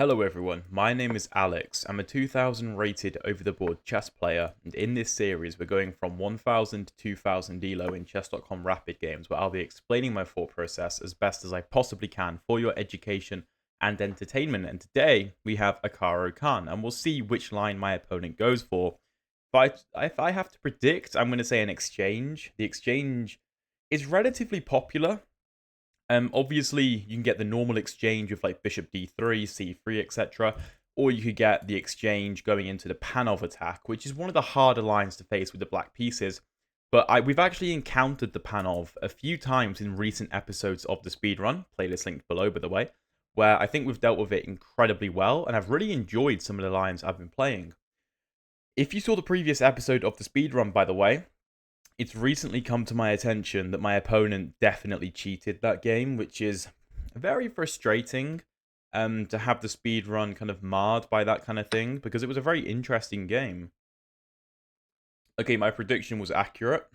Hello everyone, my name is Alex. I'm a 2000 rated over-the-board chess player, and in this series we're going from 1000 to 2000 elo in chess.com rapid games, where I'll be explaining my thought process as best as I possibly can for your education and entertainment. And today we have a Caro Kann, and we'll see which line my opponent goes for. If I have to predict, I'm going to say an exchange. The exchange is relatively popular. Obviously, you can get the normal exchange with like bishop d3, c3, etc. Or you could get the exchange going into the Panov attack, which is one of the harder lines to face with the black pieces. But we've actually encountered the Panov a few times in recent episodes of the speedrun, playlist linked below by the way, where I think we've dealt with it incredibly well, and I've really enjoyed some of the lines I've been playing. If you saw the previous episode of the speedrun, by the way, it's recently come to my attention that my opponent definitely cheated that game, which is very frustrating to have the speed run kind of marred by that kind of thing, because it was a very interesting game. Okay, my prediction was accurate.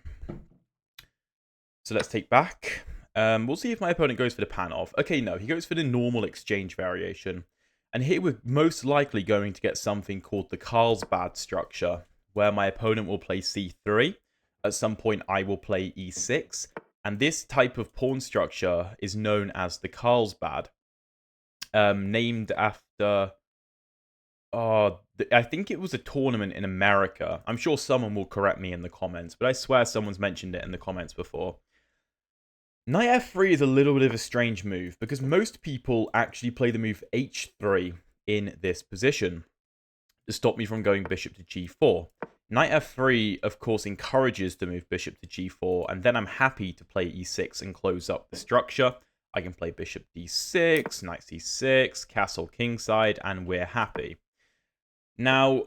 So let's take back. We'll see if my opponent goes for the Panov. Okay, no, he goes for the normal exchange variation. And here we're most likely going to get something called the Carlsbad structure, where my opponent will play c3. At some point, I will play e6. And this type of pawn structure is known as the Carlsbad, named after... I think it was a tournament in America. I'm sure someone will correct me in the comments, but I swear someone's mentioned it in the comments before. Knight f3 is a little bit of a strange move, because most people actually play the move h3 in this position to stop me from going bishop to g4. Knight f3, of course, encourages the move bishop to g4, and then I'm happy to play e6 and close up the structure. I can play bishop d6, knight c6, castle kingside, and we're happy. Now,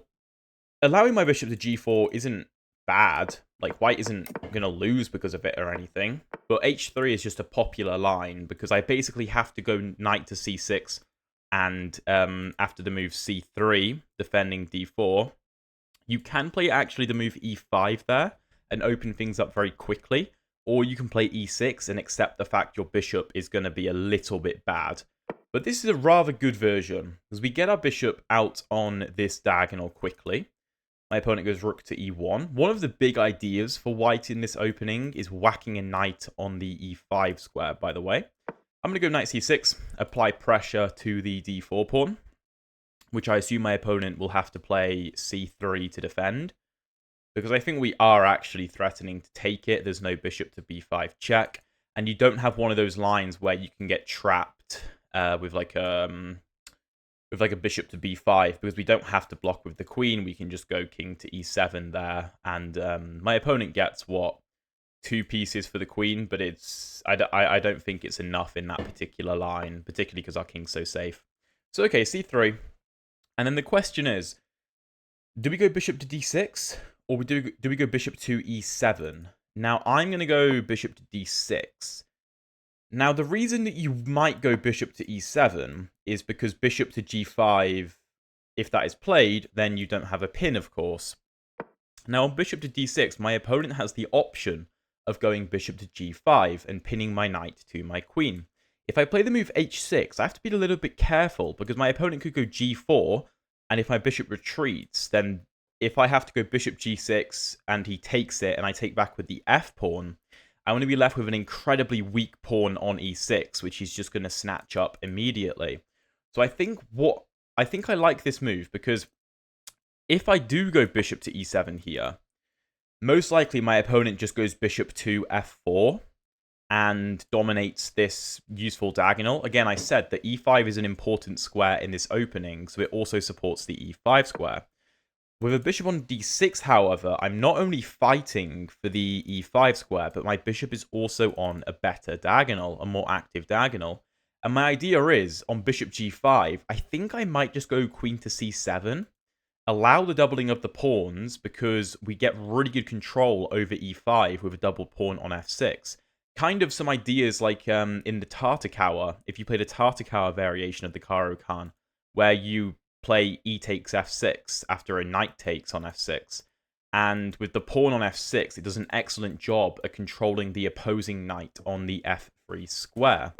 allowing my bishop to g4 isn't bad. Like, white isn't going to lose because of it or anything. But h3 is just a popular line, because I basically have to go knight to c6, and after the move c3, defending d4, you can play actually the move e5 there and open things up very quickly. Or you can play e6 and accept the fact your bishop is going to be a little bit bad. But this is a rather good version, because we get our bishop out on this diagonal quickly. My opponent goes rook to e1. One of the big ideas for white in this opening is whacking a knight on the e5 square, by the way. I'm going to go knight c6, apply pressure to the d4 pawn, which I assume my opponent will have to play c3 to defend, because I think we are actually threatening to take it. There's no bishop to b5 check, and you don't have one of those lines where you can get trapped with like a bishop to b5, because we don't have to block with the queen. We can just go king to e7 there, and my opponent gets what, 2 pieces for the queen, but I don't think it's enough in that particular line, particularly because our king's so safe. So okay, c3. And then the question is, do we go bishop to d6, or do we go bishop to e7? Now, I'm going to go bishop to d6. Now, the reason that you might go bishop to e7 is because bishop to g5, if that is played, then you don't have a pin, of course. Now, on bishop to d6, my opponent has the option of going bishop to g5 and pinning my knight to my queen. If I play the move h6, I have to be a little bit careful, because my opponent could go g4, and if my bishop retreats, then if I have to go bishop g6 and he takes it and I take back with the f pawn, I'm going to be left with an incredibly weak pawn on e6, which he's just going to snatch up immediately. So I think I like this move, because if I do go bishop to e7 here, most likely my opponent just goes bishop to f4 and dominates this useful diagonal. Again, I said that e5 is an important square in this opening, so it also supports the e5 square. With a bishop on d6, however, I'm not only fighting for the e5 square, but my bishop is also on a better diagonal, a more active diagonal. And my idea is, on bishop g5, I think I might just go queen to c7, allow the doubling of the pawns, because we get really good control over e5 with a double pawn on f6. Kind of some ideas like in the Tartakower, if you played a Tartakower variation of the Caro Kann, where you play e takes f6 after a knight takes on f6. And with the pawn on f6, it does an excellent job at controlling the opposing knight on the f3 square.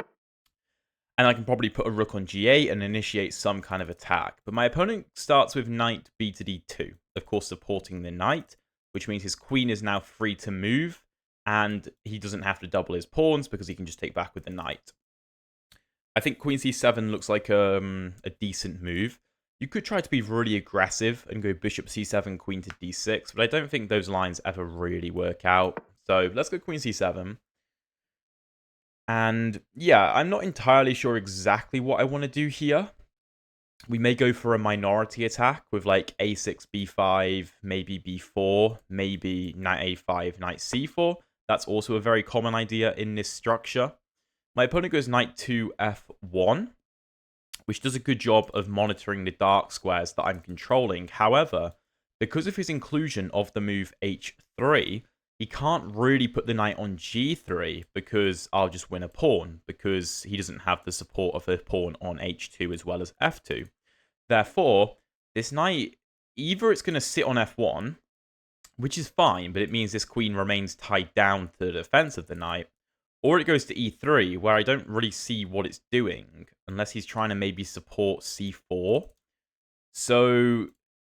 And I can probably put a rook on g8 and initiate some kind of attack. But my opponent starts with knight b to d2, of course supporting the knight, which means his queen is now free to move, and he doesn't have to double his pawns because he can just take back with the knight. I think queen c7 looks like a decent move. You could try to be really aggressive and go bishop c7, queen to d6, but I don't think those lines ever really work out. So let's go queen c7. And yeah, I'm not entirely sure exactly what I want to do here. We may go for a minority attack with like a6, b5, maybe b4, maybe knight a5, knight c4. That's also a very common idea in this structure. My opponent goes knight to f1, which does a good job of monitoring the dark squares that I'm controlling. However, because of his inclusion of the move h3, he can't really put the knight on g3 because I'll just win a pawn, because he doesn't have the support of a pawn on h2 as well as f2. Therefore, this knight, either it's going to sit on f1, which is fine, but it means this queen remains tied down to the defense of the knight, or it goes to e3, where I don't really see what it's doing, unless he's trying to maybe support c4. So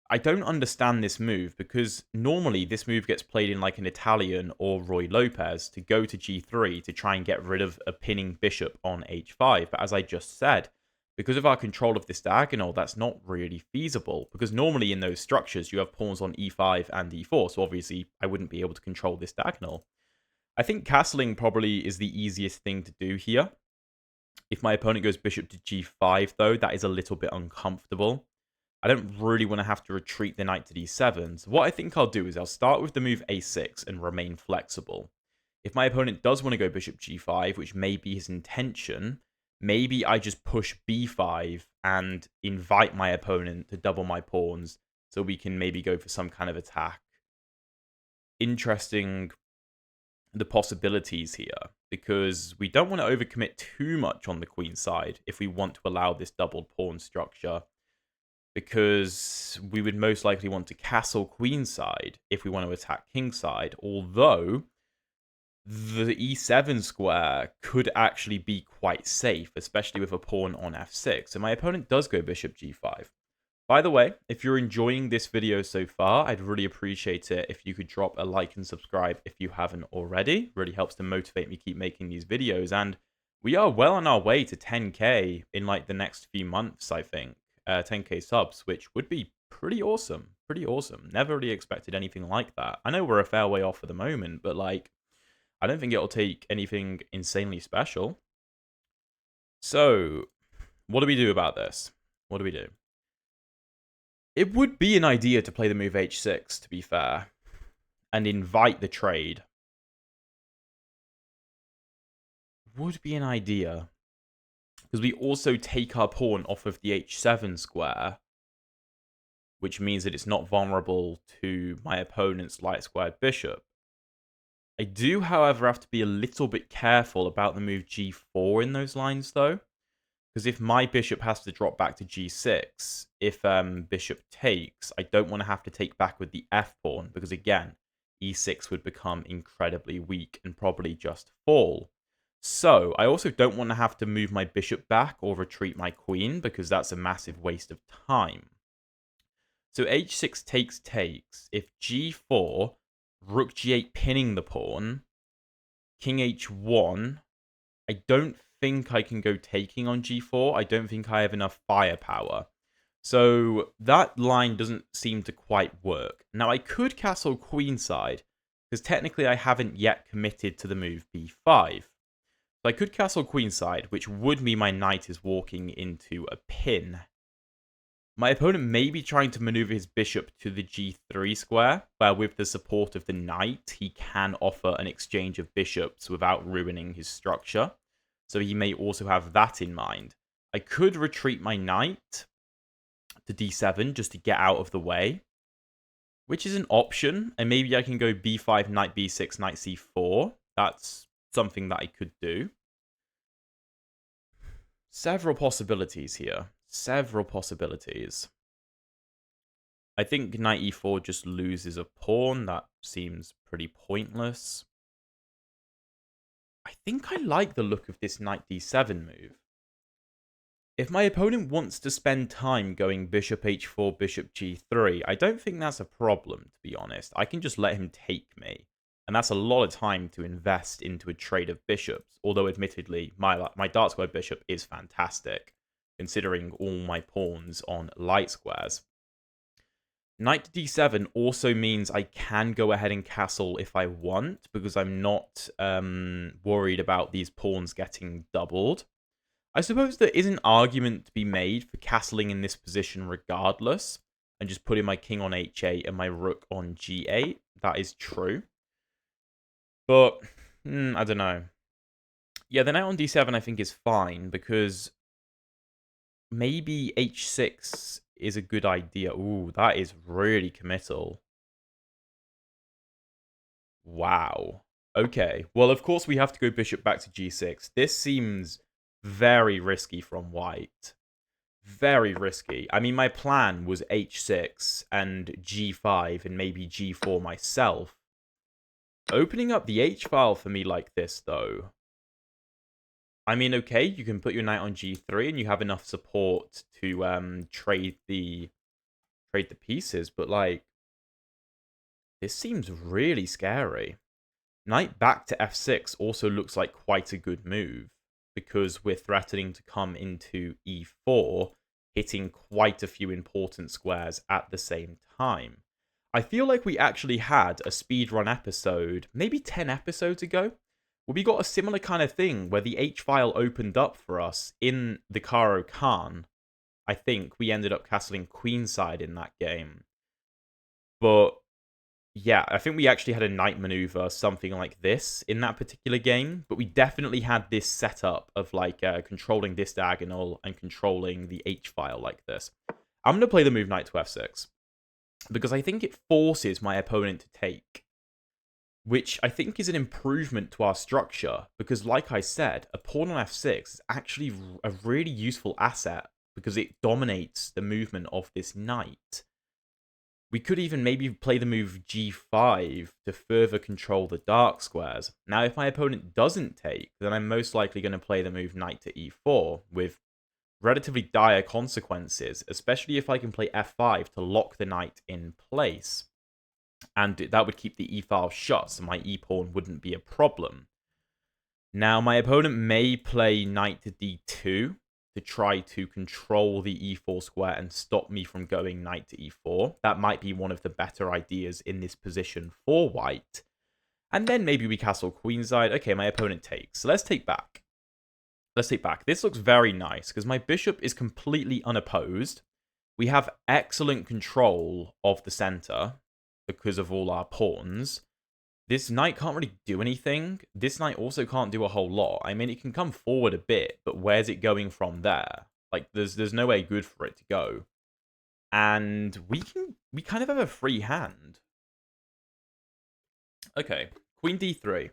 I don't understand this move, because normally this move gets played in like an Italian or Roy Lopez to go to g3 to try and get rid of a pinning bishop on h5. But as I just said, because of our control of this diagonal, that's not really feasible, because normally in those structures you have pawns on e5 and e4, so obviously I wouldn't be able to control this diagonal. I think castling probably is the easiest thing to do here. If my opponent goes bishop to g5, though, that is a little bit uncomfortable. I don't really want to have to retreat the knight to d7. So what I think I'll do is I'll start with the move a6 and remain flexible. If my opponent does want to go bishop g5, which may be his intention, maybe I just push b5 and invite my opponent to double my pawns so we can maybe go for some kind of attack. Interesting, the possibilities here, because we don't want to overcommit too much on the queen side if we want to allow this doubled pawn structure, because we would most likely want to castle queenside if we want to attack kingside, although the e7 square could actually be quite safe, especially with a pawn on f6. So my opponent does go bishop g5. By the way, if you're enjoying this video so far, I'd really appreciate it if you could drop a like and subscribe if you haven't already. It really helps to motivate me to keep making these videos, and we are well on our way to 10k in like the next few months, I think. 10k subs, which would be pretty awesome. Pretty awesome. Never really expected anything like that. I know we're a fair way off at the moment, but like, I don't think it'll take anything insanely special. So, what do we do about this? What do we do? It would be an idea to play the move h6, to be fair, and invite the trade. Would be an idea, because we also take our pawn off of the h7 square, which means that it's not vulnerable to my opponent's light squared bishop. I do, however, have to be a little bit careful about the move g4 in those lines, though. Because if my bishop has to drop back to g6, if bishop takes, I don't want to have to take back with the f-pawn, because again, e6 would become incredibly weak and probably just fall. So, I also don't want to have to move my bishop back or retreat my queen, because that's a massive waste of time. So h6 takes. If g4, rook g8 pinning the pawn, king h1, I don't think I can go taking on g4. I don't think I have enough firepower. So that line doesn't seem to quite work. Now I could castle queenside, because technically I haven't yet committed to the move b5. So I could castle queenside, which would mean my knight is walking into a pin. My opponent may be trying to maneuver his bishop to the g3 square, where with the support of the knight, he can offer an exchange of bishops without ruining his structure. So he may also have that in mind. I could retreat my knight to d7 just to get out of the way, which is an option. And maybe I can go b5, knight b6, knight c4. That's something that I could do. Several possibilities here. Several possibilities. I think knight e4 just loses a pawn. That seems pretty pointless. I think I like the look of this knight d7 move. If my opponent wants to spend time going bishop h4, bishop g3, I don't think that's a problem, to be honest. I can just let him take me. And that's a lot of time to invest into a trade of bishops. Although, admittedly, my dark square bishop is fantastic, considering all my pawns on light squares. Knight to d7 also means I can go ahead and castle if I want, because I'm not worried about these pawns getting doubled. I suppose there is an argument to be made for castling in this position regardless, and just putting my king on h8 and my rook on g8. That is true. But, I don't know. Yeah, the knight on d7 I think is fine, because maybe h6 is a good idea. Ooh, that is really committal. Wow. Okay. Well, of course we have to go bishop back to g6. This seems very risky from white. Very risky. I mean, my plan was h6 and g5 and maybe g4 myself. Opening up the h-file for me like this, though. I mean, okay, you can put your knight on g3 and you have enough support to trade the pieces, but like, this seems really scary. Knight back to f6 also looks like quite a good move, because we're threatening to come into e4, hitting quite a few important squares at the same time. I feel like we actually had a speedrun episode, maybe 10 episodes ago, where we got a similar kind of thing, where the h-file opened up for us in the Caro Kann. I think we ended up castling queenside in that game. But yeah, I think we actually had a knight maneuver, something like this, in that particular game. But we definitely had this setup of like controlling this diagonal and controlling the h-file like this. I'm going to play the move knight to f6, because I think it forces my opponent to take, which I think is an improvement to our structure, because like I said, a pawn on f6 is actually a really useful asset, because it dominates the movement of this knight. We could even maybe play the move g5 to further control the dark squares. Now, if my opponent doesn't take, then I'm most likely going to play the move knight to e4 with relatively dire consequences, especially if I can play f5 to lock the knight in place. And that would keep the e-file shut, so my e-pawn wouldn't be a problem. Now, my opponent may play knight to d2 to try to control the e4 square and stop me from going knight to e4. That might be one of the better ideas in this position for white. And then maybe we castle queenside. Okay, my opponent takes. So let's take back. Let's take back. This looks very nice, because my bishop is completely unopposed. We have excellent control of the center because of all our pawns. This knight can't really do anything. This knight also can't do a whole lot. I mean, it can come forward a bit, but where's it going from there? Like, there's no way good for it to go. And we kind of have a free hand. Okay, queen d3.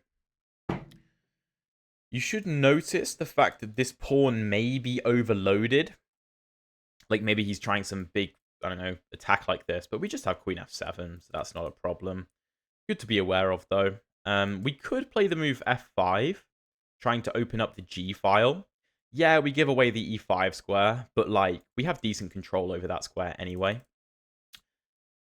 You should notice the fact that this pawn may be overloaded. Like, maybe he's trying some big, I don't know, attack like this, but we just have queen f7, so that's not a problem. Good to be aware of, though. We could play the move f5, trying to open up the g-file. Yeah, we give away the e5 square, but like, we have decent control over that square anyway.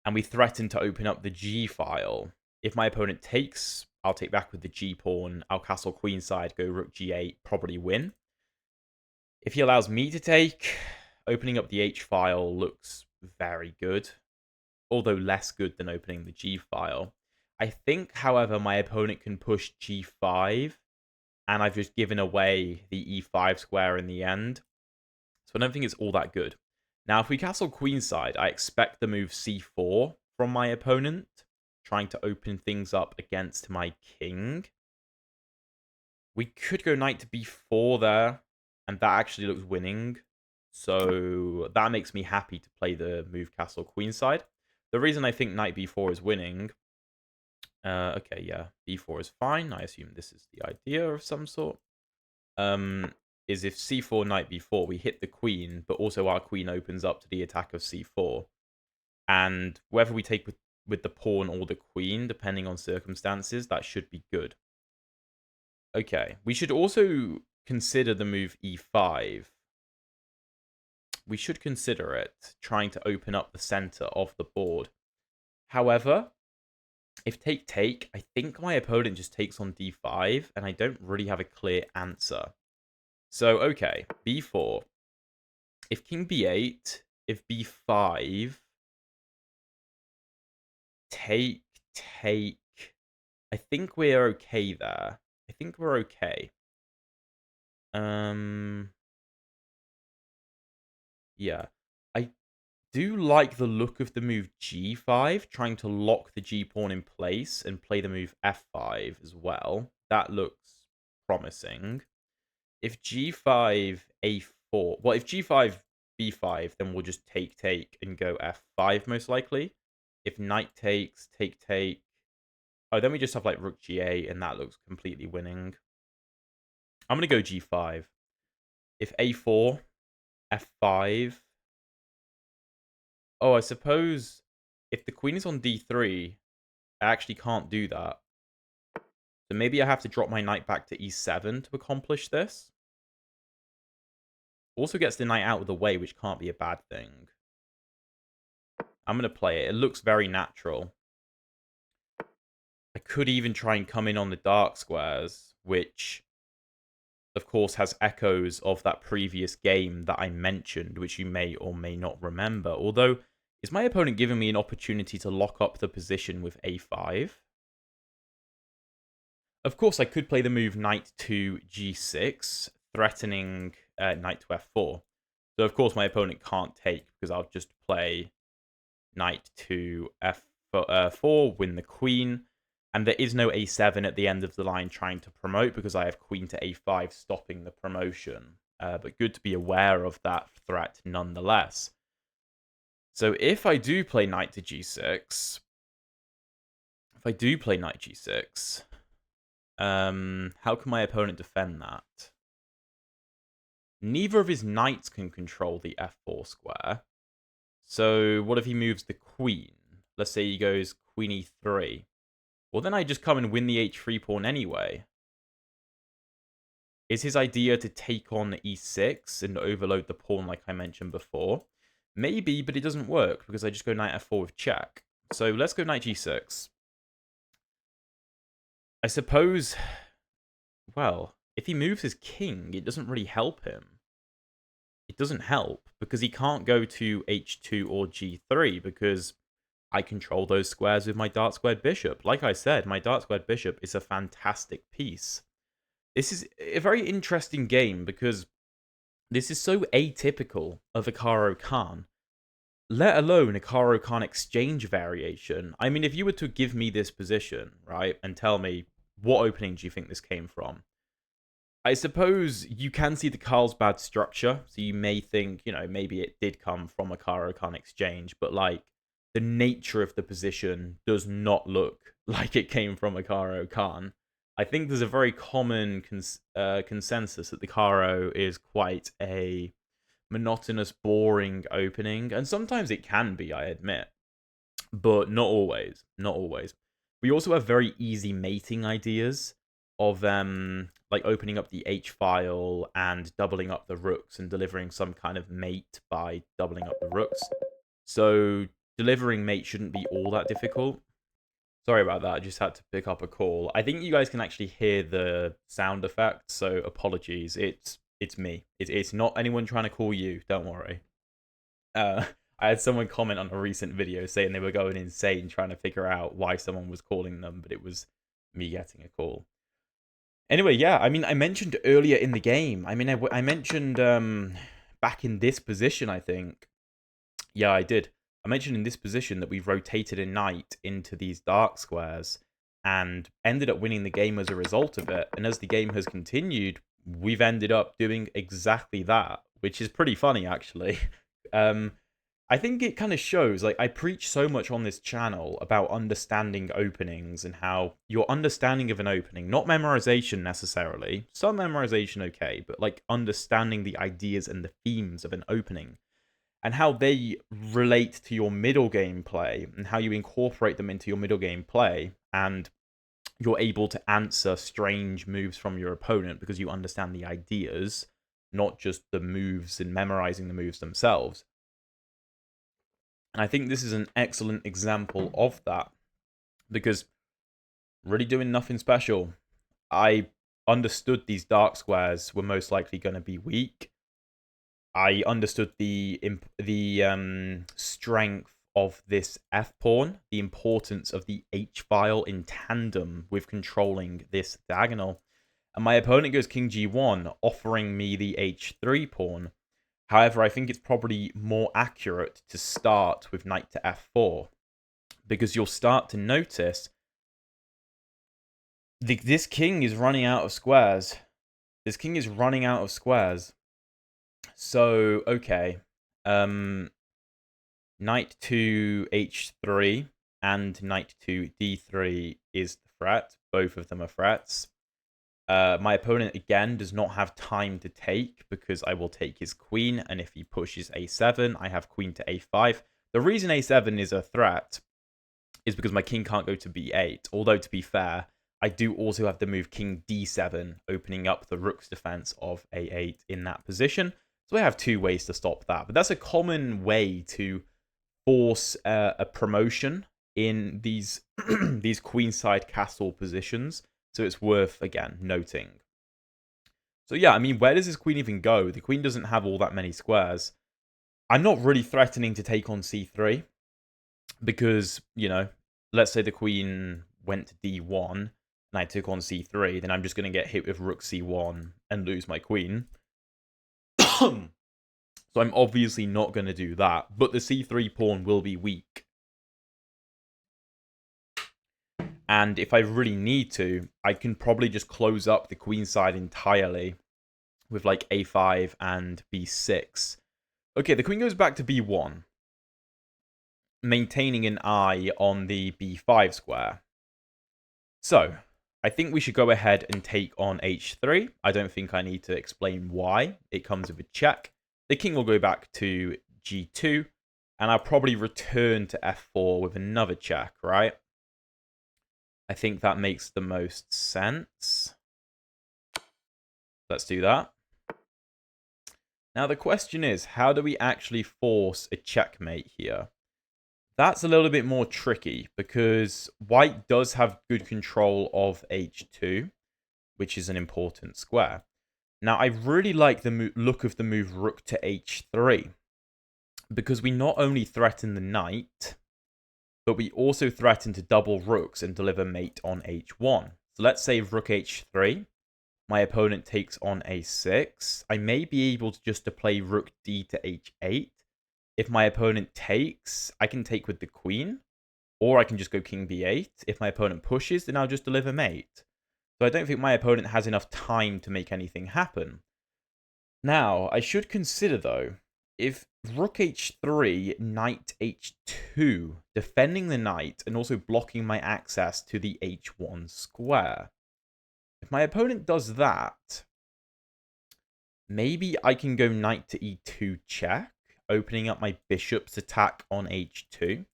And we threaten to open up the g-file. If my opponent takes, I'll take back with the g-pawn. I'll castle queenside, go rook g8, probably win. If he allows me to take, opening up the h-file looks very good, although less good than opening the g-file. I think, however, my opponent can push g5, and I've just given away the e5 square in the end. So I don't think it's all that good. Now, if we castle queenside, I expect the move c4 from my opponent, trying to open things up against my king. We could go knight to b4 there, and that actually looks winning. So that makes me happy to play the move castle queenside. The reason I think knight b4 is winning... okay, yeah, b4 is fine. I assume this is the idea of some sort. Is if c4, knight b4, we hit the queen, but also our queen opens up to the attack of c4. And whether we take with the pawn or the queen, depending on circumstances, that should be good. Okay, we should also consider the move e5. we should consider it, trying to open up the center of the board. However, if take, I think my opponent just takes on d5, and I don't really have a clear answer. So, okay, b4. If king b8, if b5, take. I think we're okay there. I think we're okay. Yeah. I do like the look of the move g5, trying to lock the g-pawn in place and play the move f5 as well. That looks promising. If g5, a4... Well, if g5, b5, then we'll just take and go f5 most likely. If knight takes, take... Oh, then we just have like rook g8, and that looks completely winning. I'm going to go g5. If a4, f5... Oh, I suppose if the queen is on d3, I actually can't do that. So maybe I have to drop my knight back to e7 to accomplish this. Also gets the knight out of the way, which can't be a bad thing. I'm going to play it. It looks very natural. I could even try and come in on the dark squares, which, of course, has echoes of that previous game that I mentioned, which you may or may not remember. Although, is my opponent giving me an opportunity to lock up the position with a5? Of course, I could play the move knight to g6, threatening knight to f4. So, of course, my opponent can't take, because I'll just play knight to f4, win the queen. And there is no a7 at the end of the line trying to promote, because I have queen to a5 stopping the promotion. But good to be aware of that threat nonetheless. So if I do play knight to g6... how can my opponent defend that? Neither of his knights can control the f4 square. So what if he moves the queen? Let's say he goes queen e3. Well, then I just come and win the h3 pawn anyway. Is his idea to take on e6 and overload the pawn like I mentioned before? Maybe, but it doesn't work because I just go knight f4 with check. So let's go knight g6. I suppose, well, if he moves his king, it doesn't really help him. It doesn't help because he can't go to h2 or g3 because I control those squares with my dark squared bishop. Like I said, my dark squared bishop is a fantastic piece. This is a very interesting game because this is so atypical of a Caro Kann, let alone a Caro Kann exchange variation. I mean, if you were to give me this position, right, and tell me what opening do you think this came from, I suppose you can see the Carlsbad structure, so you may think, you know, maybe it did come from a Caro Kann exchange, but like, the nature of the position does not look like it came from a Caro Kann. I think there's a very common consensus that the Caro is quite a monotonous, boring opening, and sometimes it can be, I admit, but not always. Not always. We also have very easy mating ideas of like opening up the H file and doubling up the rooks and delivering some kind of mate by doubling up the rooks. So delivering mate shouldn't be all that difficult. Sorry about that, I just had to pick up a call. I think you guys can actually hear the sound effect, so apologies. It's me. It's not anyone trying to call you, don't worry. I had someone comment on a recent video saying they were going insane trying to figure out why someone was calling them, but it was me getting a call. Anyway, yeah, I mean, I mentioned earlier in the game, I mean, I mentioned back in this position, I think. Yeah, I did. I mentioned in this position that we've rotated a knight into these dark squares and ended up winning the game as a result of it. And as the game has continued, we've ended up doing exactly that, which is pretty funny, actually. I think it kind of shows, like, I preach so much on this channel about understanding openings and how your understanding of an opening, not memorization necessarily, some memorization okay, but like understanding the ideas and the themes of an opening and how they relate to your middle game play and how you incorporate them into your middle game play, and you're able to answer strange moves from your opponent because you understand the ideas. not just the moves and memorizing the moves themselves. And I think this is an excellent example of that, because really doing nothing special. I understood these dark squares were most likely going to be weak. I understood the strength of this f pawn, the importance of the h file in tandem with controlling this diagonal. And my opponent goes king g1, offering me the h3 pawn. However, I think it's probably more accurate to start with knight to f4, because you'll start to notice this king is running out of squares. This king is running out of squares. So, okay. Knight to h3 and knight to d3 is the threat. Both of them are threats. My opponent, again, does not have time to take, because I will take his queen, and if he pushes a7, I have queen to a5. The reason a7 is a threat is because my king can't go to b8, although, to be fair, I do also have to move king d7, opening up the rook's defense of a8 in that position. So I have two ways to stop that. But that's a common way to force a promotion in these these queenside castle positions. So it's worth, again, noting. So yeah, I mean, where does this queen even go? The queen doesn't have all that many squares. I'm not really threatening to take on c3, because, you know, let's say the queen went to d1 and I took on c3, then I'm just going to get hit with rook c1 and lose my queen. So I'm obviously not going to do that, but the c3 pawn will be weak. And if I really need to, I can probably just close up the queen side entirely with like a5 and b6. Okay, the queen goes back to b1, maintaining an eye on the b5 square. So, I think we should go ahead and take on h3. I don't think I need to explain why. It comes with a check. The king will go back to g2, and I'll probably return to f4 with another check, right? I think that makes the most sense. Let's do that. Now the question is, how do we actually force a checkmate here? That's a little bit more tricky, because white does have good control of h2, which is an important square. Now, I really like the look of the move rook to h3, because we not only threaten the knight, but we also threaten to double rooks and deliver mate on h1. So let's say rook h3. My opponent takes on a6. I may be able to just to play rook d to h8. If my opponent takes, I can take with the queen, or I can just go king b8. If my opponent pushes, then I'll just deliver mate. So I don't think my opponent has enough time to make anything happen. Now, I should consider, though, if rook h3, knight h2, defending the knight and also blocking my access to the h1 square. If my opponent does that, maybe I can go knight to e2 check, opening up my bishop's attack on h2.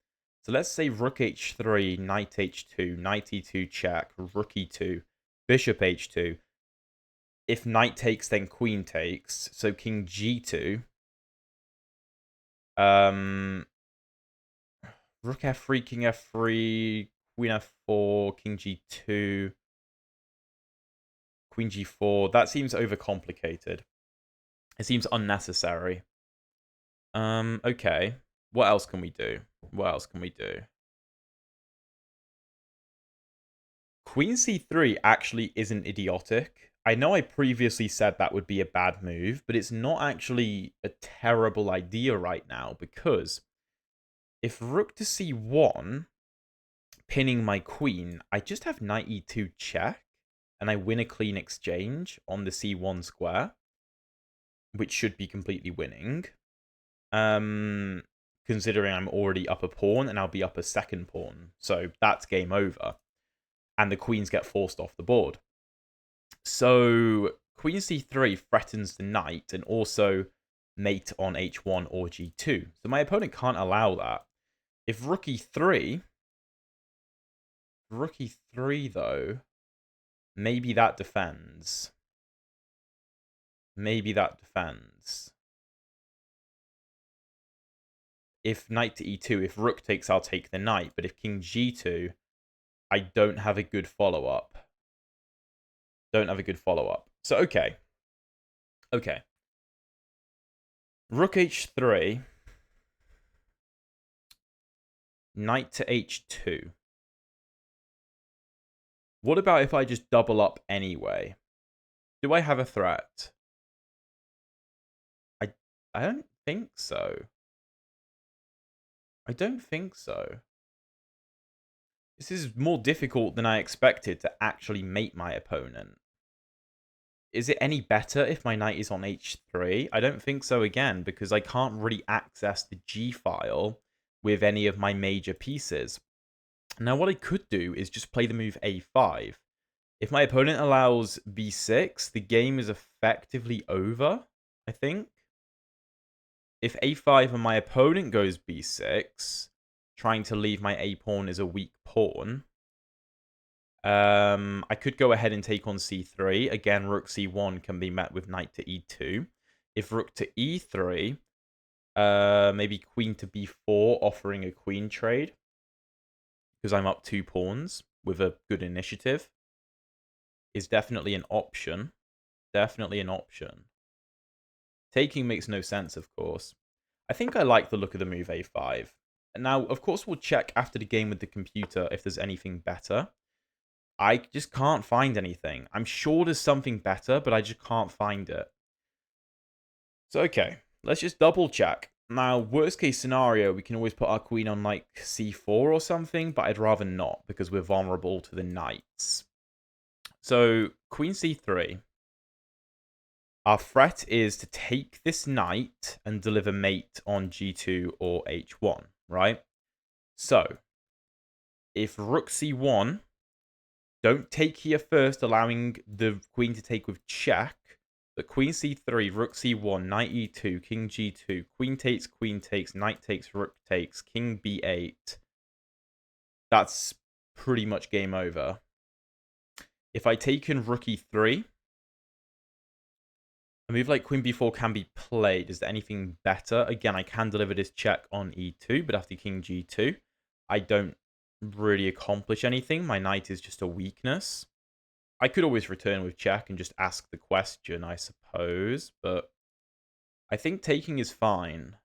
So let's say rook h3, knight h2, knight e2 check, rook e2, bishop h2. If knight takes, then queen takes. So king g2. Rook f3, king f3, queen f4, king g2, queen g4. That seems overcomplicated. It seems unnecessary. Okay. What else can we do? What else can we do? Queen c3 actually isn't idiotic. I know I previously said that would be a bad move, but it's not actually a terrible idea right now, because if rook to c1, pinning my queen, I just have knight e2 check, and I win a clean exchange on the c1 square, which should be completely winning. Considering I'm already up a pawn, and I'll be up a second pawn. So that's game over. And the queens get forced off the board. So queen c3 threatens the knight and also mate on h1 or g2. So my opponent can't allow that. If rook e3, though, maybe that defends. maybe that defends. If knight to e2, if rook takes, I'll take the knight. But if king g2, I don't have a good follow-up. Don't have a good follow-up. So, okay. Okay. Rook h3. Knight to h2. What about if I just double up anyway? Do I have a threat? I don't think so. I don't think so. This is more difficult than I expected to actually mate my opponent. Is it any better if my knight is on h3? I don't think so again, because I can't really access the g file with any of my major pieces. Now, what I could do is just play the move a5. If my opponent allows b6, the game is effectively over, I think. If a5 and my opponent goes b6, trying to leave my a-pawn as a weak pawn, I could go ahead and take on c3. Again, rook c1 can be met with knight to e2. If rook to e3, maybe queen to b4, offering a queen trade, because I'm up 2 pawns with a good initiative, is definitely an option. Definitely an option. Taking makes no sense, of course. I think I like the look of the move a5. Now, of course, we'll check after the game with the computer if there's anything better. I just can't find anything. I'm sure there's something better, but I just can't find it. So, okay, let's just double check. Now, worst case scenario, we can always put our queen on like c4 or something, but I'd rather not because we're vulnerable to the knights. So, queen c3. Our threat is to take this knight and deliver mate on g2 or h1, right? So, if rook c1, don't take here first, allowing the queen to take with check. But queen c3, rook c1, knight e2, king g2, queen takes, knight takes, rook takes, king b8. That's pretty much game over. If I take in rook e3, a move like queen b4 can be played. Is there anything better? Again, I can deliver this check on e2, but after king g2, I don't really accomplish anything. My knight is just a weakness. I could always return with check and just ask the question, I suppose, but I think taking is fine.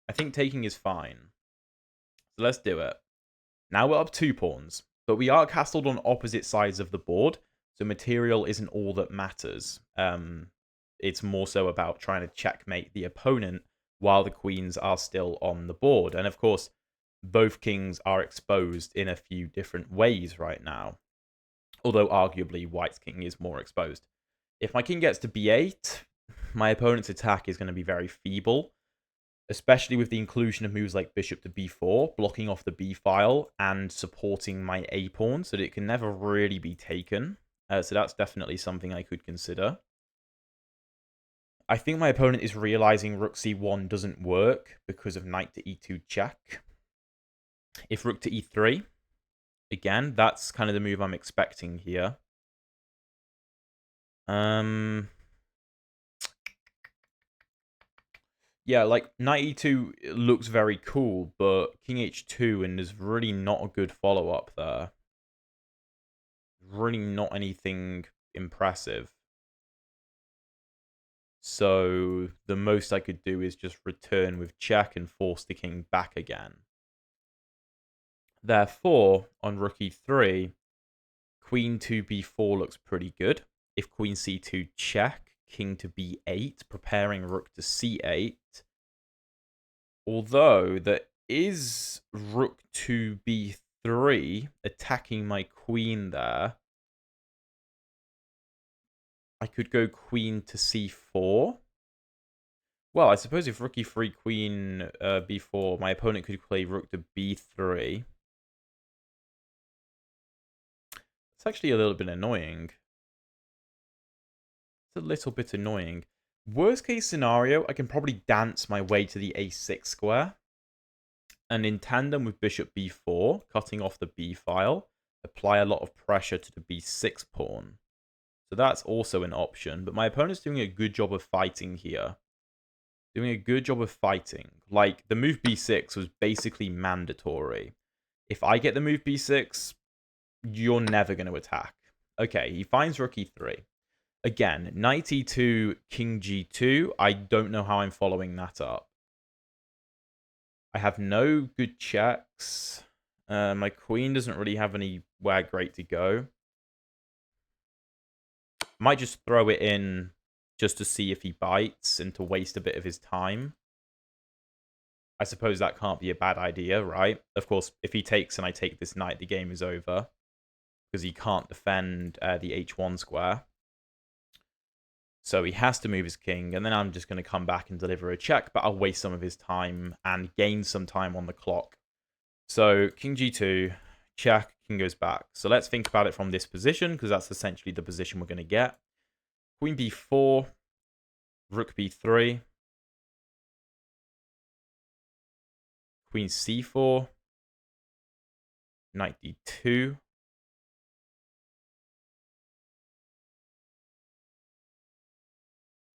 I think taking is fine. So let's do it. Now we're up 2 pawns, but we are castled on opposite sides of the board, so material isn't all that matters. It's more so about trying to checkmate the opponent while the queens are still on the board. And of course, both kings are exposed in a few different ways right now. Although arguably white's king is more exposed. If my king gets to b8, my opponent's attack is going to be very feeble, especially with the inclusion of moves like bishop to b4, blocking off the b file and supporting my a pawn so that it can never really be taken. So that's definitely something I could consider. I think my opponent is realizing rook c1 doesn't work because of knight to e2 check. If rook to e3, again, that's kind of the move I'm expecting here. Yeah, like knight e2 looks very cool, but king h2 and there's really not a good follow-up there. Really not anything impressive. So the most I could do is just return with check and force the king back again. Therefore, on rook e3, queen to b4 looks pretty good. If queen c2 check, king to b8, preparing rook to c8. Although there is rook to b3 attacking my queen there. I could go queen to c4. Well, I suppose if rook e3, queen b4, my opponent could play rook to b3. It's actually a little bit annoying. It's a little bit annoying. Worst case scenario, I can probably dance my way to the a6 square. And in tandem with bishop b4, cutting off the b file, apply a lot of pressure to the b6 pawn. So that's also an option. But my opponent's doing a good job of fighting here. Doing a good job of fighting. Like, the move b6 was basically mandatory. If I get the move b6, you're never going to attack. Okay, he finds rook e3. Again, knight e2, king g2. I don't know how I'm following that up. I have no good checks. My queen doesn't really have anywhere great to go. Might just throw it in just to see if he bites and to waste a bit of his time. I suppose that can't be a bad idea, right? Of course, if he takes and I take this knight, the game is over. Because he can't defend the h1 square. So he has to move his king, and then I'm just going to come back and deliver a check, but I'll waste some of his time and gain some time on the clock. So king g2, check, king goes back. So let's think about it from this position, because that's essentially the position we're going to get. Queen b4, rook b3, queen c4, knight d2,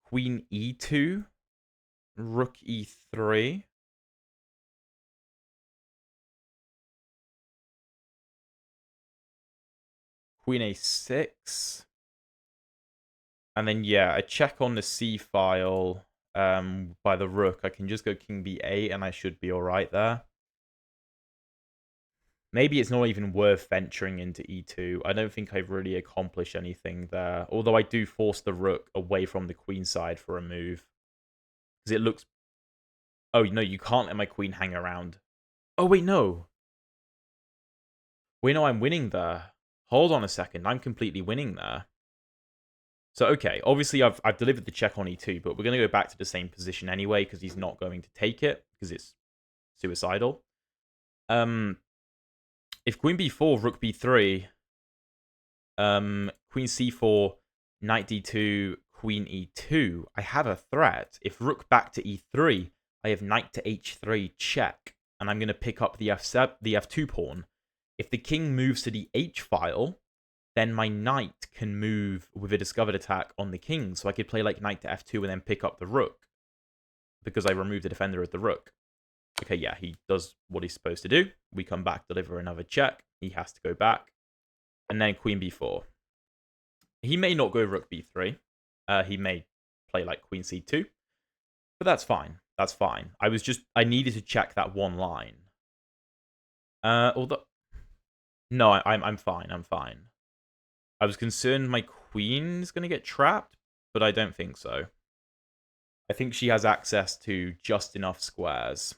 queen e2, rook e3, queen a6, and then, yeah, a check on the c file by the rook. I can just go king b8, and I should be all right there. Maybe it's not even worth venturing into e2. I don't think I've really accomplished anything there. Although I do force the rook away from the queen side for a move. Because it looks... Oh, no, you can't let my queen hang around. Oh, wait, no. Wait, no, I'm winning there. Hold on a second. I'm completely winning there. So, okay, obviously I've delivered the check on e2, but we're going to go back to the same position anyway, because he's not going to take it, because it's suicidal. If queen b4, rook b3, queen c4, knight d2, queen e2, I have a threat. If rook back to e3, I have knight to h3 check, and I'm going to pick up the f2 pawn. If the king moves to the h file, then my knight can move with a discovered attack on the king, so I could play like knight to f2 and then pick up the rook, because I removed the defender of the rook. Okay, yeah, he does what he's supposed to do. We come back, deliver another check. He has to go back. And then queen b4. He may not go rook b3. He may play like queen c2. But that's fine. That's fine. I needed to check that one line. Although... No, I'm fine. I'm fine. I was concerned my queen's going to get trapped, but I don't think so. I think she has access to just enough squares.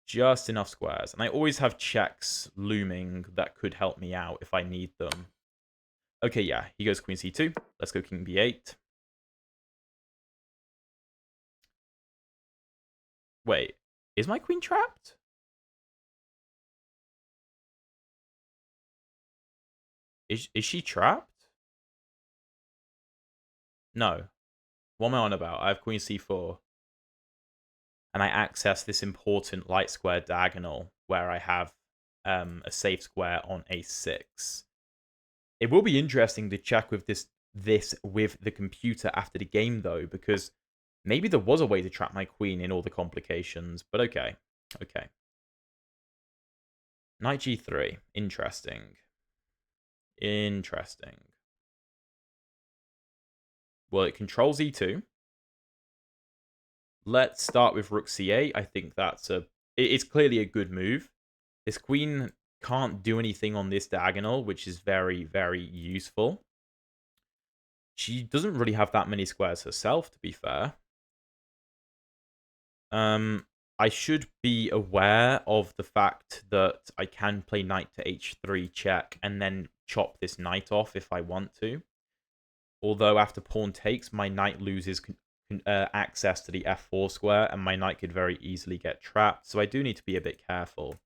Just enough squares. And I always have checks looming that could help me out if I need them. Okay, yeah. He goes queen c2. Let's go king b8. Wait. Is my queen trapped? Is she trapped? No. What am I on about? I have queen c4. And I access this important light square diagonal where I have a safe square on a6. It will be interesting to check with this with the computer after the game, though, because maybe there was a way to trap my queen in all the complications, but okay. Okay. Knight g3. Interesting. Interesting. Well, it controls e2. Let's start with rook c8. I think it's clearly a good move. This queen can't do anything on this diagonal, which is very, very useful. She doesn't really have that many squares herself, to be fair. I should be aware of the fact that I can play knight to h3 check and then chop this knight off if I want to. Although after pawn takes, my knight loses access to the f4 square, and my knight could very easily get trapped, so I do need to be a bit careful.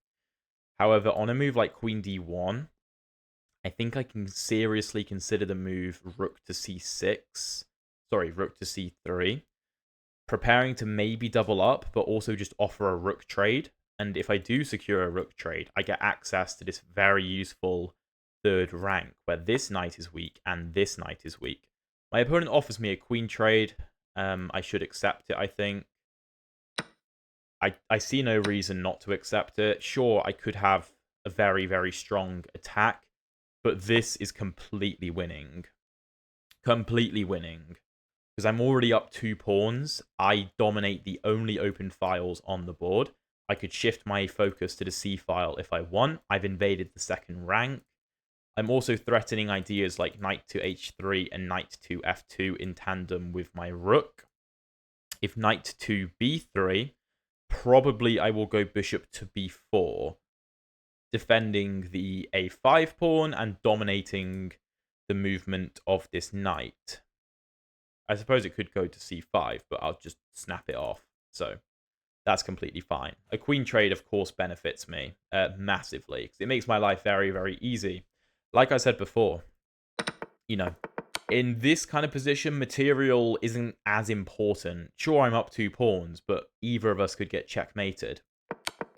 However, on a move like queen d1, I think I can seriously consider the move rook to c6. Sorry, rook to c3. Preparing to maybe double up, but also just offer a rook trade. And if I do secure a rook trade, I get access to this very useful third rank, where this knight is weak and this knight is weak. My opponent offers me a queen trade. I should accept it, I think. I see no reason not to accept it. Sure, I could have a very, very strong attack, but this is completely winning. Completely winning. Because I'm already up 2 pawns. I dominate the only open files on the board. I could shift my focus to the C file if I want. I've invaded the second rank. I'm also threatening ideas like knight to h3 and knight to f2 in tandem with my rook. If knight to b3, probably I will go bishop to b4, defending the a5 pawn and dominating the movement of this knight. I suppose it could go to c5, but I'll just snap it off. So that's completely fine. A queen trade, of course, benefits me massively, because it makes my life very, very easy. Like I said before, you know, in this kind of position, material isn't as important. Sure, I'm up 2 pawns, but either of us could get checkmated.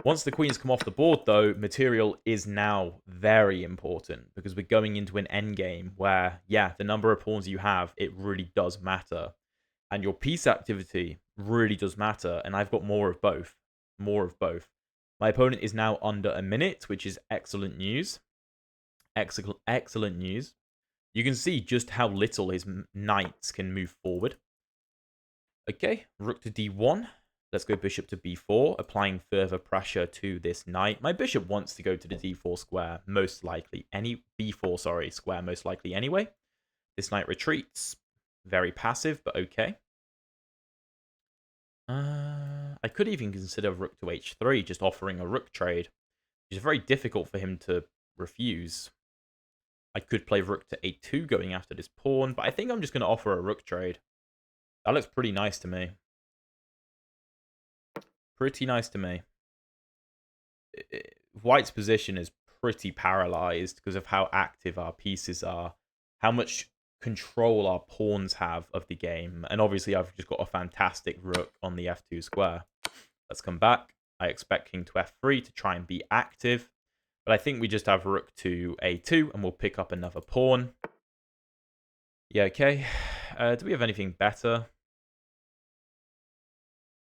Once the queens come off the board, though, material is now very important, because we're going into an endgame where, yeah, the number of pawns you have, it really does matter. And your piece activity really does matter, and I've got more of both. More of both. My opponent is now under a minute, which is excellent news. Excellent news. You can see just how little his knights can move forward. Okay, rook to d1. Let's go bishop to b4, applying further pressure to this knight. My bishop wants to go to the d4 square, most likely b4, sorry, square, most likely anyway. This knight retreats. Very passive, but okay. I could even consider rook to h3, just offering a rook trade, which is very difficult for him to refuse. I could play rook to a2 going after this pawn, but I think I'm just going to offer a rook trade. That looks pretty nice to me. Pretty nice to me. White's position is pretty paralyzed because of how active our pieces are, how much control our pawns have of the game, and obviously I've just got a fantastic rook on the f2 square. Let's come back. I expect king to f3 to try and be active, but I think we just have rook to a2 and we'll pick up another pawn. Yeah, okay. Do we have anything better?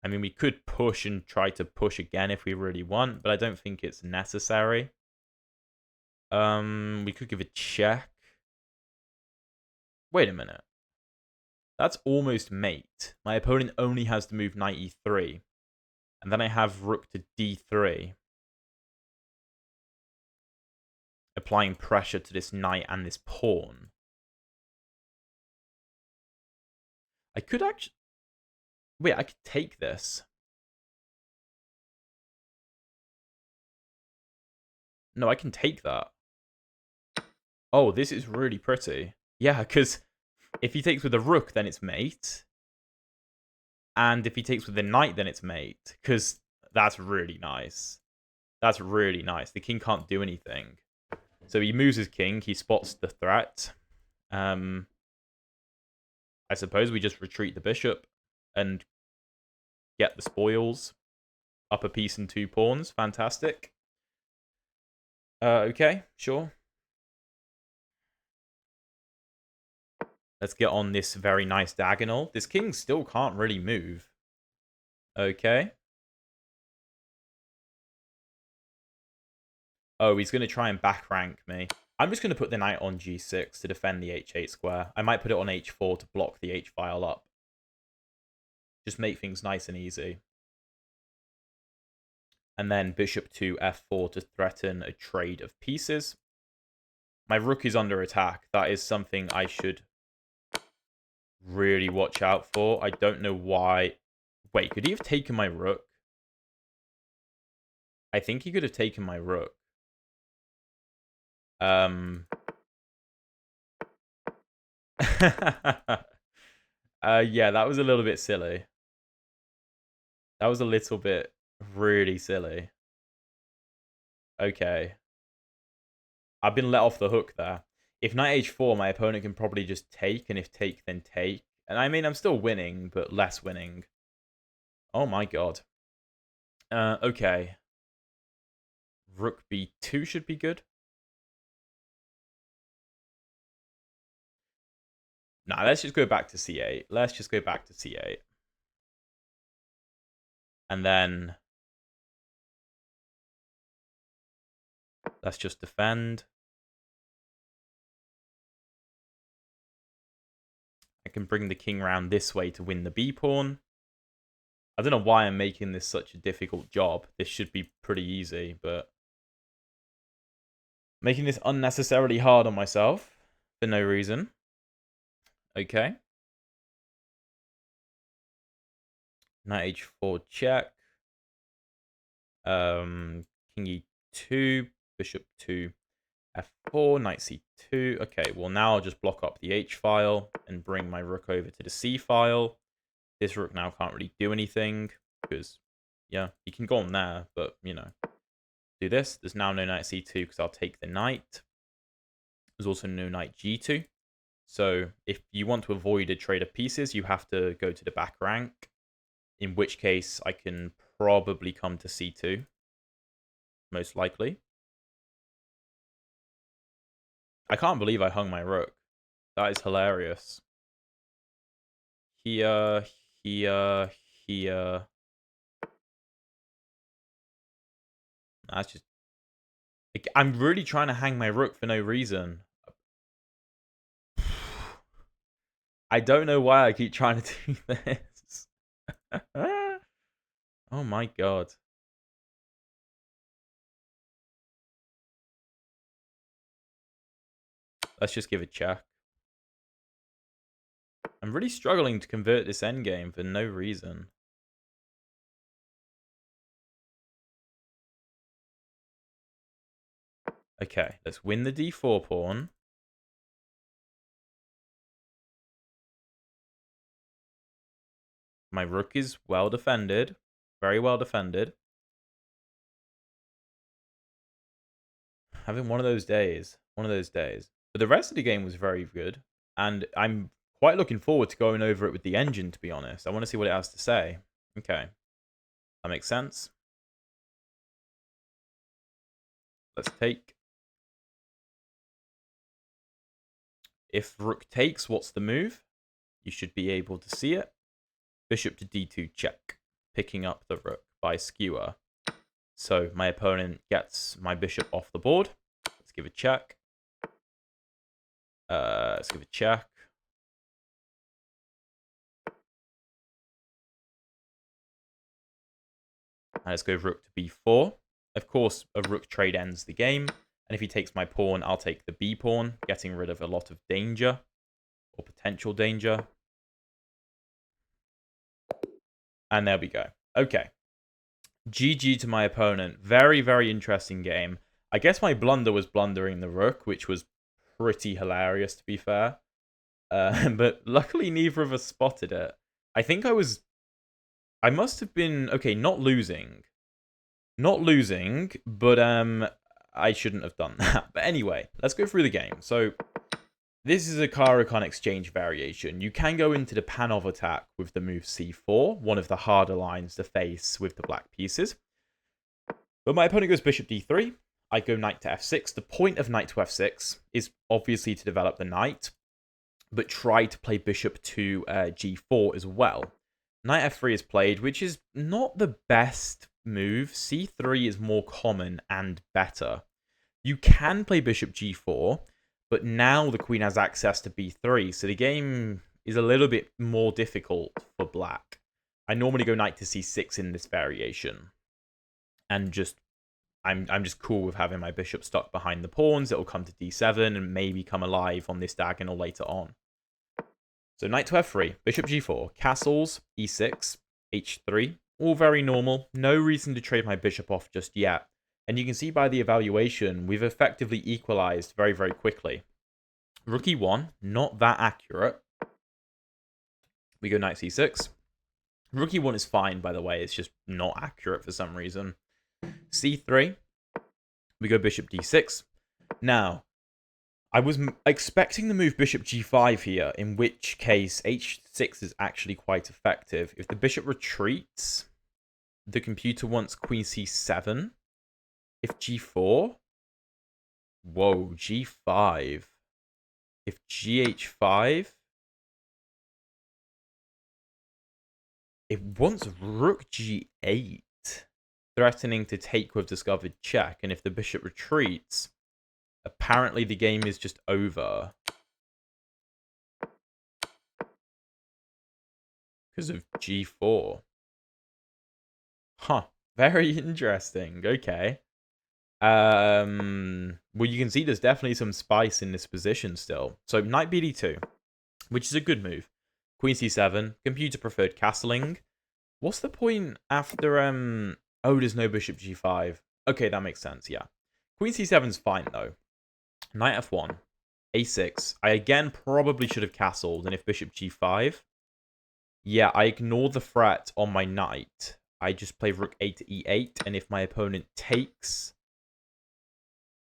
I mean, we could push and try to push again if we really want, but I don't think it's necessary. We could give a check. Wait a minute. That's almost mate. My opponent only has to move knight e3. And then I have rook to d3. Applying pressure to this knight and this pawn. I could actually... Wait, I could take this. No, I can take that. Oh, this is really pretty. Yeah, because if he takes with a rook, then it's mate. And if he takes with the knight, then it's mate. Because that's really nice. That's really nice. The king can't do anything. So he moves his king. He spots the threat. I suppose we just retreat the bishop and get the spoils. Up a piece and 2 pawns. Fantastic. Okay, sure. Let's get on this very nice diagonal. This king still can't really move. Okay. Oh, he's going to try and back rank me. I'm just going to put the knight on g6 to defend the h8 square. I might put it on h4 to block the h file up. Just make things nice and easy. And then bishop to f4 to threaten a trade of pieces. My rook is under attack. That is something I should really watch out for. I don't know why. Wait, could he have taken my rook? I think he could have taken my rook. Yeah, that was a little bit silly. That was a little bit really silly. Okay. I've been let off the hook there. If knight h4, my opponent can probably just take, and if take, then take. And I mean, I'm still winning, but less winning. Oh my god. Okay. Rook b2 should be good. Nah, let's just go back to c8. Let's just go back to c8. And then let's just defend. I can bring the king round this way to win the b pawn. I don't know why I'm making this such a difficult job. This should be pretty easy, but making this unnecessarily hard on myself for no reason. Okay. Knight h4 check. King e2, bishop to f4, knight c2. Okay, well now I'll just block up the h file and bring my rook over to the c file. This rook now can't really do anything because, yeah, he can go on there, but, you know, do this. There's now no knight c2 because I'll take the knight. There's also no knight g2. So if you want to avoid a trade of pieces, you have to go to the back rank, in which case I can probably come to c2, most likely. I can't believe I hung my rook. That is hilarious. Here. That's just... I'm really trying to hang my rook for no reason. I don't know why I keep trying to do this. Oh my god. Let's just give a check. I'm really struggling to convert this endgame for no reason. Okay, let's win the d4 pawn. My rook is well defended. Very well defended. Having one of those days. One of those days. But the rest of the game was very good. And I'm quite looking forward to going over it with the engine, to be honest. I want to see what it has to say. Okay. That makes sense. Let's take. If rook takes, what's the move? You should be able to see it. Bishop to d2 check. Picking up the rook by skewer. So my opponent gets my bishop off the board. Let's give a check. Let's give a check. And let's go rook to b4. Of course, a rook trade ends the game. And if he takes my pawn, I'll take the b pawn, getting rid of a lot of danger. Or potential danger. And there we go. Okay. GG to my opponent. Very, very interesting game. I guess my blunder was blundering the rook, which was pretty hilarious, to be fair. But luckily, neither of us spotted it. I think I must have been... Okay, not losing. Not losing, but I shouldn't have done that. But anyway, let's go through the game. So, this is a Caro Kann exchange variation. You can go into the Panov attack with the move c4, one of the harder lines to face with the black pieces. But my opponent goes bishop d3. I go knight to f6. The point of knight to f6 is obviously to develop the knight, but try to play bishop to g4 as well. Knight f3 is played, which is not the best move. c3 is more common and better. You can play bishop g4, but now the queen has access to b3, so the game is a little bit more difficult for black. I normally go knight to c6 in this variation, and just I'm just cool with having my bishop stuck behind the pawns. It'll come to d7 and maybe come alive on this diagonal later on. So knight to f3, bishop g4, castles, e6, h3, all very normal. No reason to trade my bishop off just yet. And you can see by the evaluation, we've effectively equalized very, very quickly. Rook e1, not that accurate. We go knight c6. Rook e1 is fine, by the way. It's just not accurate for some reason. c3. We go bishop d6. Now, I was expecting the move bishop g5 here, in which case h6 is actually quite effective. If the bishop retreats, the computer wants queen c7. If g4, whoa, g5. If gh5, It wants rook g8, threatening to take with discovered check, and if the bishop retreats, apparently the game is just over. Because of g4. Huh. Very interesting. Okay. Well, you can see there's definitely some spice in this position still. So knight bd2, which is a good move. Queen c7, computer preferred castling. What's the point after oh, there's no bishop g5. Okay, that makes sense, yeah. Queen c7's fine though. Knight f1, a6. I again probably should have castled, and if bishop g5, yeah, I ignore the threat on my knight. I just play rook a to e8, and if my opponent takes,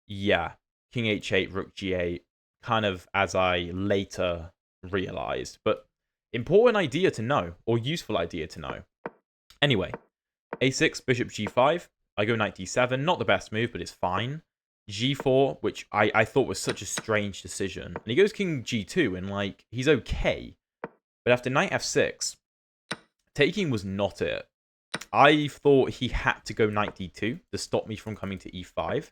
yeah, king h8, rook g8, kind of as I later realized. But important idea to know, or useful idea to know. Anyway, a6, bishop g5. I go knight d7. Not the best move, but it's fine. g4, which I thought was such a strange decision. And he goes king g2, and, like, he's okay. But after knight f6, taking was not it. I thought he had to go knight d2 to stop me from coming to e5.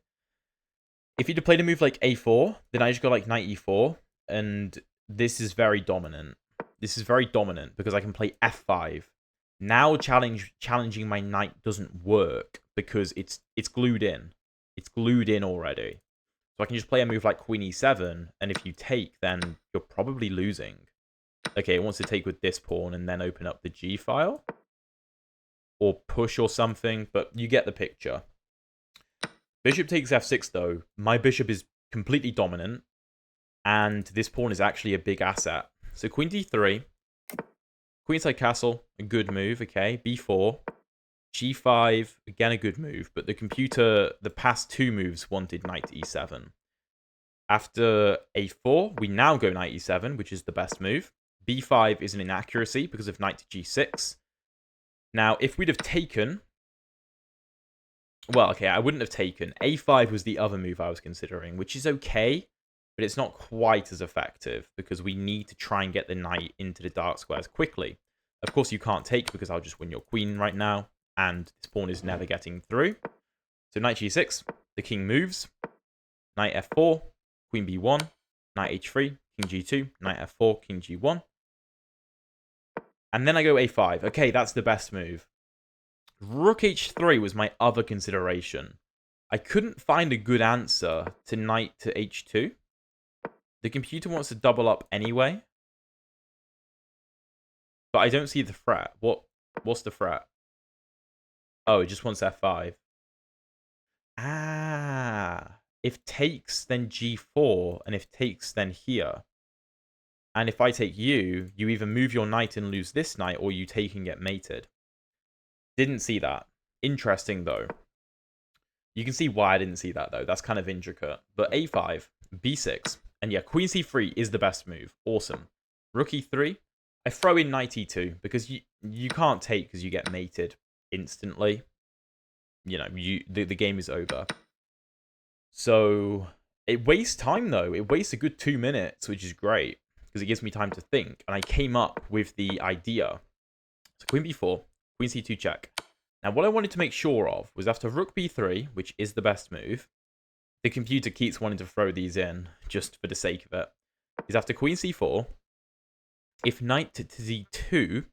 If he'd have played a move like a4, then I just go like knight e4, and this is very dominant. This is very dominant because I can play f5. Now challenging my knight doesn't work because it's glued in. It's glued in already. So I can just play a move like queen e7, and if you take, then you're probably losing. Okay, it wants to take with this pawn and then open up the g file. Or push or something, but you get the picture. Bishop takes f6 though. My bishop is completely dominant, and this pawn is actually a big asset. So queen d3, queenside castle, a good move, okay. b4, g5, again a good move, but the computer, the past two moves wanted knight e7. After a4, we now go knight e7, which is the best move. b5 is an inaccuracy because of knight to g6. Now, if we'd have taken... Well, okay, I wouldn't have taken. a5 was the other move I was considering, which is okay, but it's not quite as effective because we need to try and get the knight into the dark squares quickly. Of course, you can't take because I'll just win your queen right now, and this pawn is never getting through. So knight g6, the king moves. Knight f4, queen b1, knight h3, king g2, knight f4, king g1. And then I go a5. Okay, that's the best move. Rook h3 was my other consideration. I couldn't find a good answer to knight to h2. The computer wants to double up anyway. But I don't see the threat. What's the threat? Oh, it just wants f5. Ah. If takes, then g4. And if takes, then here. And if I take you, you either move your knight and lose this knight, or you take and get mated. Didn't see that. Interesting, though. You can see why I didn't see that, though. That's kind of intricate. But a5, b6, and yeah, queen c3 is the best move. Awesome. Rook e3. I throw in knight e2, because you can't take because you get mated instantly. You know, the game is over. So, it wastes time, though. It wastes a good 2 minutes, which is great, because it gives me time to think. And I came up with the idea. So queen b4, queen c2 check. Now, what I wanted to make sure of was after rook b3, which is the best move, the computer keeps wanting to throw these in, just for the sake of it, is after queen c4, if knight to d2,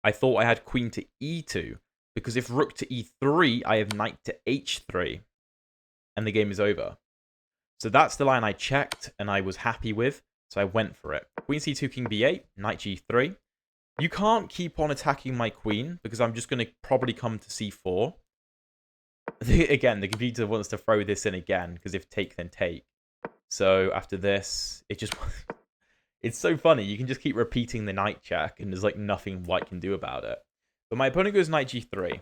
I thought I had queen to e2, because if rook to e3, I have knight to h3, and the game is over. So that's the line I checked, and I was happy with, so I went for it. Queen c2, king b8, knight g3. You can't keep on attacking my queen, because I'm just going to probably come to c4. Again, the computer wants to throw this in again, because if take, then take. So after this, it just... It's so funny. You can just keep repeating the knight check, and there's like nothing white can do about it. But my opponent goes knight g3,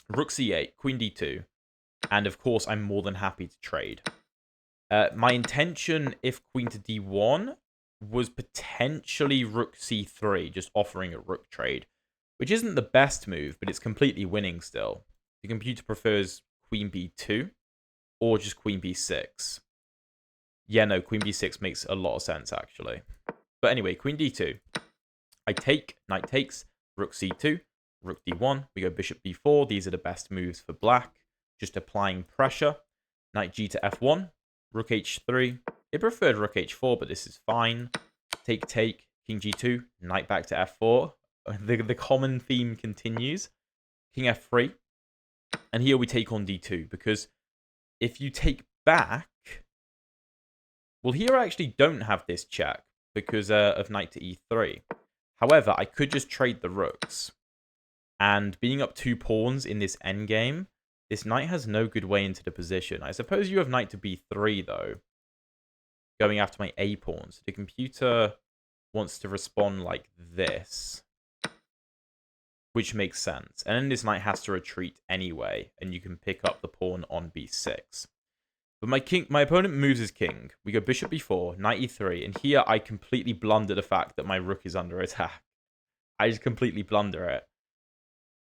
rook c8, queen d2, and of course, I'm more than happy to trade. My intention, if queen to d1, was potentially rook c3, just offering a rook trade, which isn't the best move, but it's completely winning still. The computer prefers queen b2 or just queen b6. Yeah, no, queen b6 makes a lot of sense, actually. But anyway, queen d2. I take, knight takes, rook c2, rook d1. We go bishop b4. These are the best moves for black. Just applying pressure. Knight g to f1. Rook h3. It preferred rook h4, but this is fine. Take, take. King g2. Knight back to f4. The common theme continues. King f3. And here we take on d2, because if you take back... Well, here I actually don't have this check because of knight to e3. However, I could just trade the rooks. And being up 2 pawns in this endgame, this knight has no good way into the position. I suppose you have knight to b3, though, going after my a pawns. The computer wants to respond like this, which makes sense. And then this knight has to retreat anyway, and you can pick up the pawn on b6. But my opponent moves his king. We go bishop b4, knight e3, and here I completely blunder the fact that my rook is under attack. I just completely blunder it.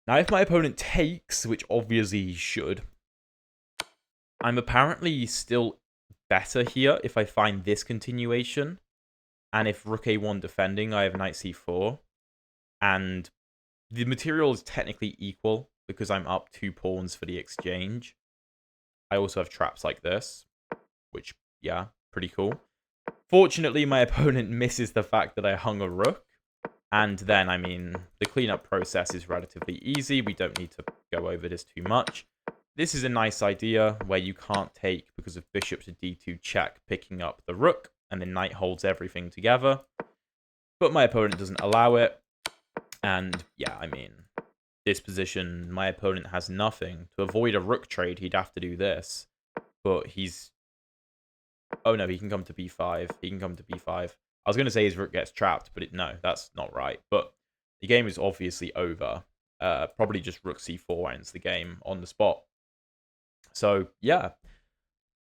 Now, if my opponent takes, which obviously he should, I'm apparently still better here if I find this continuation. And if rook a1 defending, I have knight c4. And the material is technically equal because I'm up 2 pawns for the exchange. I also have traps like this, which, yeah, pretty cool. Fortunately, my opponent misses the fact that I hung a rook. And then, I mean, the cleanup process is relatively easy. We don't need to go over this too much. This is a nice idea where you can't take because of bishop to d2 check, picking up the rook, and the knight holds everything together. But my opponent doesn't allow it. And, yeah, I mean... this position, my opponent has nothing. To avoid a rook trade, he'd have to do this. But he's... oh, no, he can come to b5. He can come to b5. I was going to say his rook gets trapped, but no, that's not right. But the game is obviously over. Probably just rook c4 ends the game on the spot. So, yeah.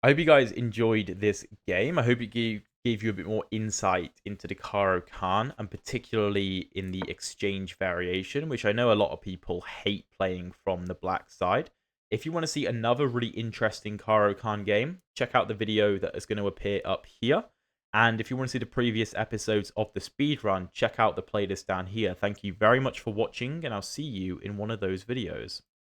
I hope you guys enjoyed this game. I hope it gave you a bit more insight into the Caro Kann, and particularly in the exchange variation, which I know a lot of people hate playing from the black side. If you want to see another really interesting Caro Kann game, check out the video that is going to appear up here. And if you want to see the previous episodes of the speedrun, check out the playlist down here. Thank you very much for watching, and I'll see you in one of those videos.